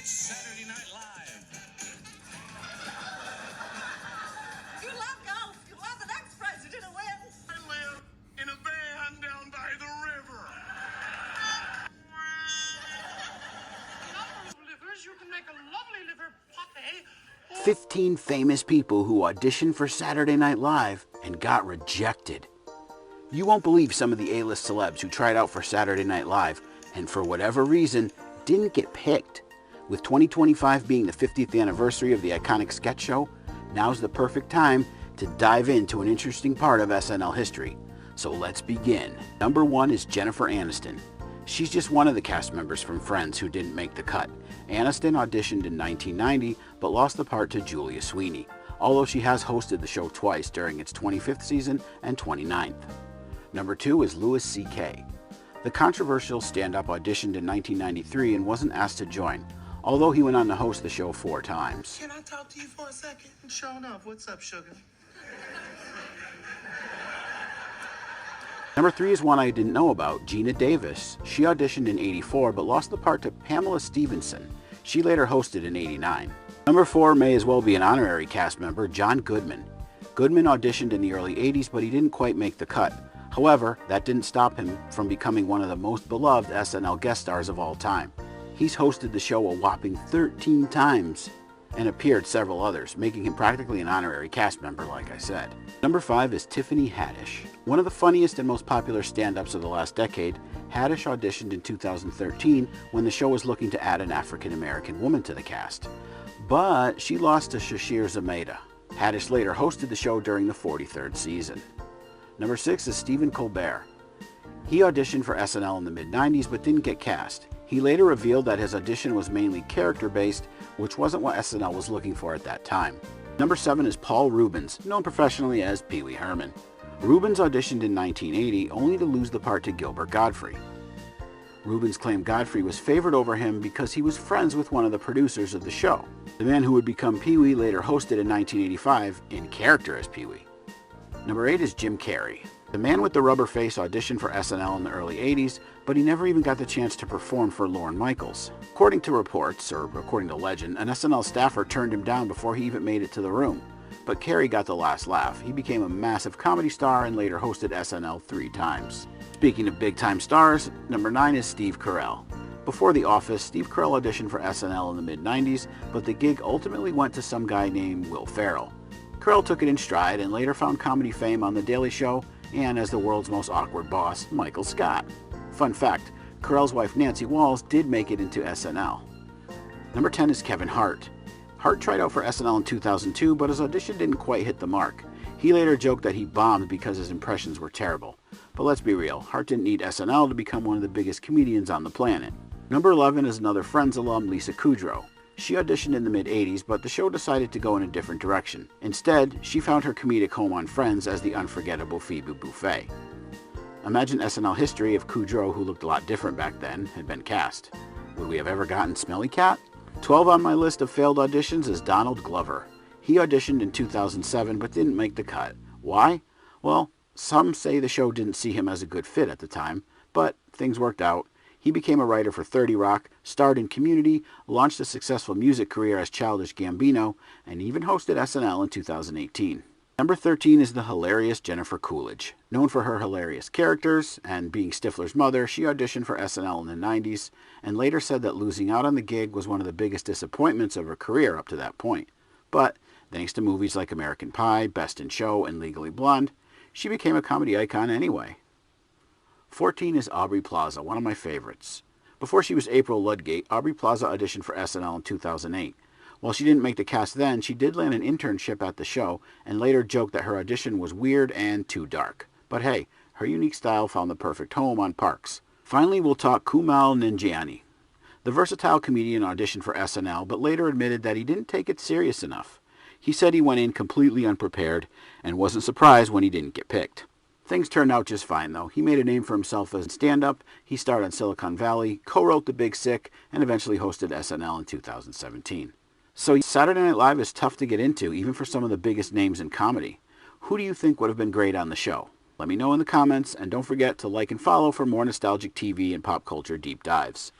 It's Saturday Night Live. You love golf. You want the next president to win. I live in a van down by the river. Livers, you can make a lovely liver pate. 15 famous people who auditioned for Saturday Night Live and got rejected. You won't believe some of the A-list celebs who tried out for Saturday Night Live and for whatever reason didn't get picked. With 2025 being the 50th anniversary of the iconic sketch show, now's the perfect time to dive into an interesting part of SNL history. So let's begin. Number 1 is Jennifer Aniston. She's just one of the cast members from Friends who didn't make the cut. Aniston auditioned in 1990 but lost the part to Julia Sweeney, although she has hosted the show twice during its 25th season and 29th. Number 2 is Louis C.K. The controversial stand-up auditioned in 1993 and wasn't asked to join, although he went on to host the show 4 times. Can I talk to you for a second? Sure enough. What's up, sugar? Number 3 is one I didn't know about, Gina Davis. She auditioned in 84 but lost the part to Pamela Stevenson. She later hosted in 89. Number 4 may as well be an honorary cast member, John Goodman. Goodman auditioned in the early 80s but he didn't quite make the cut. However, that didn't stop him from becoming one of the most beloved SNL guest stars of all time. He's hosted the show a whopping 13 times and appeared several others, making him practically an honorary cast member, like I said. Number 5 is Tiffany Haddish. One of the funniest and most popular stand-ups of the last decade, Haddish auditioned in 2013 when the show was looking to add an African-American woman to the cast. But she lost to Shashir Zameda. Haddish later hosted the show during the 43rd season. Number 6 is Stephen Colbert. He auditioned for SNL in the mid-90s but didn't get cast. He later revealed that his audition was mainly character-based, which wasn't what SNL was looking for at that time. Number 7 is Paul Reubens, known professionally as Pee Wee Herman. Reubens auditioned in 1980 only to lose the part to Gilbert Gottfried. Reubens claimed Godfrey was favored over him because he was friends with one of the producers of the show. The man who would become Pee Wee later hosted in 1985 in character as Pee Wee. Number 8 is Jim Carrey. The man with the rubber face auditioned for SNL in the early 80s, but he never even got the chance to perform for Lorne Michaels. According to reports, or according to legend, an SNL staffer turned him down before he even made it to the room. But Carrey got the last laugh. He became a massive comedy star and later hosted SNL 3 times. Speaking of big-time stars, number 9 is Steve Carell. Before The Office, Steve Carell auditioned for SNL in the mid-90s, but the gig ultimately went to some guy named Will Ferrell. Carell took it in stride and later found comedy fame on The Daily Show and as the world's most awkward boss, Michael Scott. Fun fact, Carell's wife Nancy Walls did make it into SNL. Number 10 is Kevin Hart. Hart tried out for SNL in 2002, but his audition didn't quite hit the mark. He later joked that he bombed because his impressions were terrible. But let's be real, Hart didn't need SNL to become one of the biggest comedians on the planet. Number 11 is another Friends alum, Lisa Kudrow. She auditioned in the mid-80s, but the show decided to go in a different direction. Instead, she found her comedic home on Friends as the unforgettable Phoebe Buffay. Imagine SNL history if Kudrow, who looked a lot different back then, had been cast. Would we have ever gotten Smelly Cat? 12 on my list of failed auditions is Donald Glover. He auditioned in 2007 but didn't make the cut. Why? Well, some say the show didn't see him as a good fit at the time, but things worked out. He became a writer for 30 Rock, starred in Community, launched a successful music career as Childish Gambino, and even hosted SNL in 2018. Number 13 is the hilarious Jennifer Coolidge. Known for her hilarious characters and being Stifler's mother, she auditioned for SNL in the 90s and later said that losing out on the gig was one of the biggest disappointments of her career up to that point. But thanks to movies like American Pie, Best in Show, and Legally Blonde, she became a comedy icon anyway. 14 is Aubrey Plaza, one of my favorites. Before she was April Ludgate, Aubrey Plaza auditioned for SNL in 2008. While she didn't make the cast then, she did land an internship at the show and later joked that her audition was weird and too dark. But hey, her unique style found the perfect home on Parks. Finally, we'll talk Kumail Nanjiani. The versatile comedian auditioned for SNL, but later admitted that he didn't take it serious enough. He said he went in completely unprepared and wasn't surprised when he didn't get picked. Things turned out just fine, though. He made a name for himself as a stand-up, he starred on Silicon Valley, co-wrote The Big Sick, and eventually hosted SNL in 2017. So Saturday Night Live is tough to get into, even for some of the biggest names in comedy. Who do you think would have been great on the show? Let me know in the comments, and don't forget to like and follow for more nostalgic TV and pop culture deep dives.